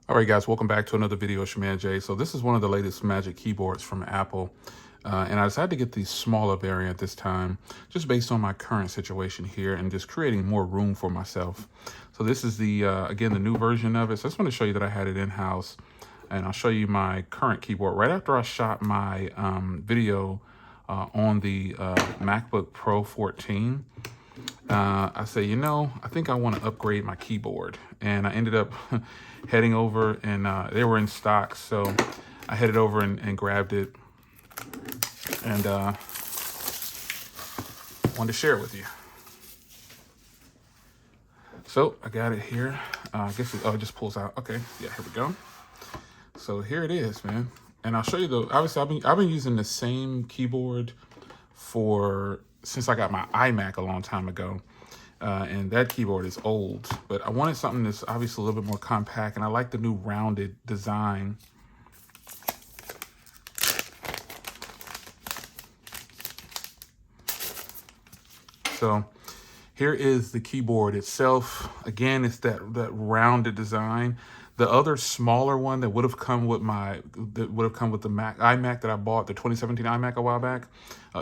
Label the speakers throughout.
Speaker 1: All right, guys, welcome back to another video. It's your man Jay. So this is one of the latest Magic keyboards from Apple. And I decided to get the smaller variant this time, just based on my current situation here and just creating more room for myself. So this is the, again, the new version of it. So I just want to show you that I had it in-house. And I'll show you my current keyboard. Right after I shot my video on the MacBook Pro 14, I say, I think I want to upgrade my keyboard. And I ended up heading over and they were in stock. So I headed over and grabbed it and wanted to share it with you. So I got it here. I guess it just pulls out. Okay, yeah, here we go. So here it is, man. And I'll show you obviously I've been using the same keyboard since I got my iMac a long time ago. And that keyboard is old, but I wanted something that's obviously a little bit more compact, and I like the new rounded design. So here is the keyboard itself. Again, it's that rounded design. The other smaller one that would have come with the iMac that I bought, the 2017 iMac a while back,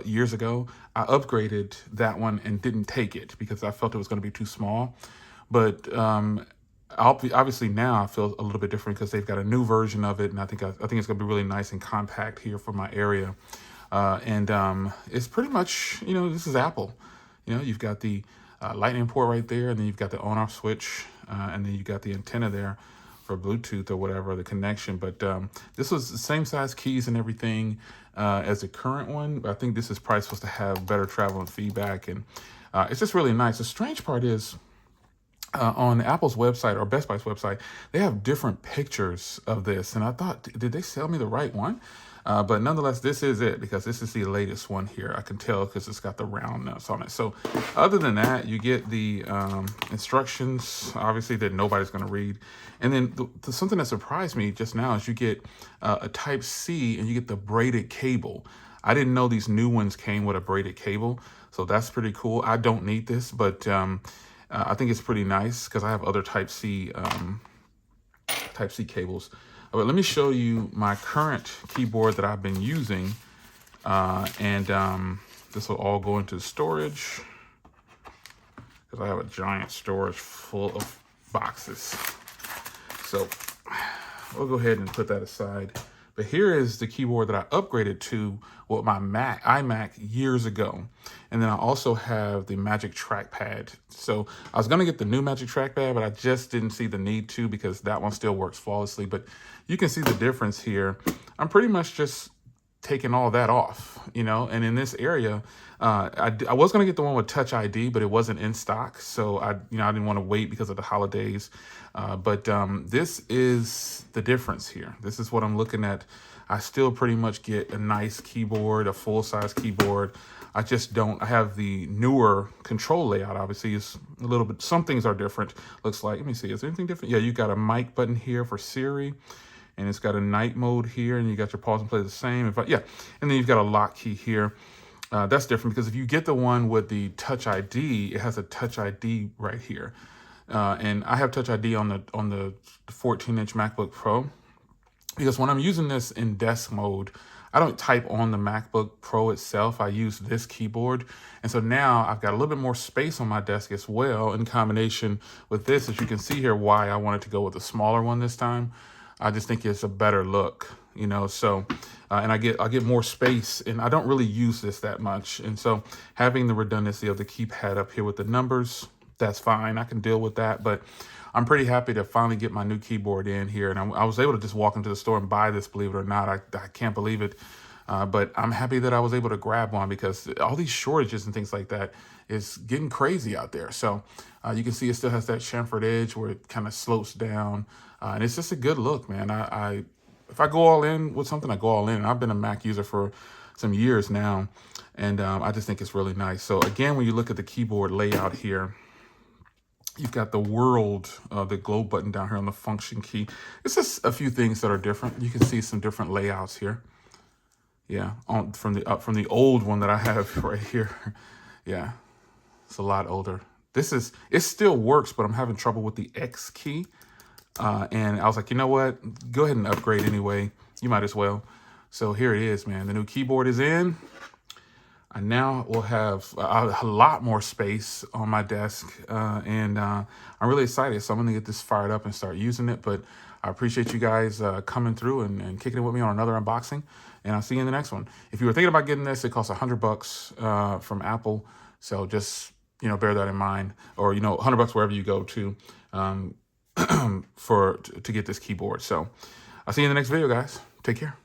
Speaker 1: years ago, I upgraded that one and didn't take it because I felt it was going to be too small. But obviously now I feel a little bit different because they've got a new version of it, and I think it's going to be really nice and compact here for my area. It's pretty much, this is Apple. You've got the lightning port right there, and then you've got the on-off switch, and then you've got the antenna there for Bluetooth or whatever, the connection. But this was the same size keys and everything as the current one. But I think this is probably supposed to have better travel and feedback, and it's just really nice. The strange part is on Apple's website or Best Buy's website, they have different pictures of this. And I thought, did they sell me the right one? But nonetheless, this is it because this is the latest one here. I can tell because it's got the roundness on it. So other than that, you get the instructions, obviously, that nobody's going to read. And then something that surprised me just now is you get a Type-C and you get the braided cable. I didn't know these new ones came with a braided cable. So that's pretty cool. I don't need this, but I think it's pretty nice because I have other Type-C cables. But let me show you my current keyboard that I've been using. This will all go into storage because I have a giant storage full of boxes. So we'll go ahead and put that aside. But here is the keyboard that I upgraded to with my iMac years ago. And then I also have the Magic Trackpad. So I was gonna get the new Magic Trackpad, but I just didn't see the need to because that one still works flawlessly. But you can see the difference here. I'm pretty much just taking all that off, and in this area, I was gonna get the one with Touch ID, but it wasn't in stock. So I didn't want to wait because of the holidays. But this is the difference here. This is what I'm looking at. I still pretty much get a nice keyboard, a full-size keyboard. I have the newer control layout. Obviously, it's a little bit, some things are different. Looks like, let me see, is there anything different? Yeah, you got a mic button here for Siri, and it's got a night mode here, and you got your pause and play the same. And then you've got a lock key here. That's different because if you get the one with the Touch ID, it has a Touch ID right here. And I have Touch ID on the 14-inch MacBook Pro because when I'm using this in desk mode, I don't type on the MacBook Pro itself. I use this keyboard. And so now I've got a little bit more space on my desk as well in combination with this. As you can see here, why I wanted to go with a smaller one this time. I just think it's a better look, so, and I get more space, and I don't really use this that much. And so having the redundancy of the keypad up here with the numbers, that's fine. I can deal with that, but I'm pretty happy to finally get my new keyboard in here. And I was able to just walk into the store and buy this, believe it or not. I can't believe it. But I'm happy that I was able to grab one because all these shortages and things like that is getting crazy out there. So you can see it still has that chamfered edge where it kind of slopes down. And it's just a good look, man. If I go all in with something, I go all in. And I've been a Mac user for some years now. And I just think it's really nice. So again, when you look at the keyboard layout here, you've got the world, the globe button down here on the function key. It's just a few things that are different. You can see some different layouts here. Yeah, from the old one that I have right here. Yeah, it's a lot older. It still works, but I'm having trouble with the X key. And I was like, you know what? Go ahead and upgrade anyway. You might as well. So here it is, man. The new keyboard is in. I now will have a lot more space on my desk, and I'm really excited. So I'm going to get this fired up and start using it. But I appreciate you guys coming through and kicking it with me on another unboxing. And I'll see you in the next one. If you were thinking about getting this, it costs $100 from Apple. So just, bear that in mind. Or, $100 wherever you go to to get this keyboard. So I'll see you in the next video, guys. Take care.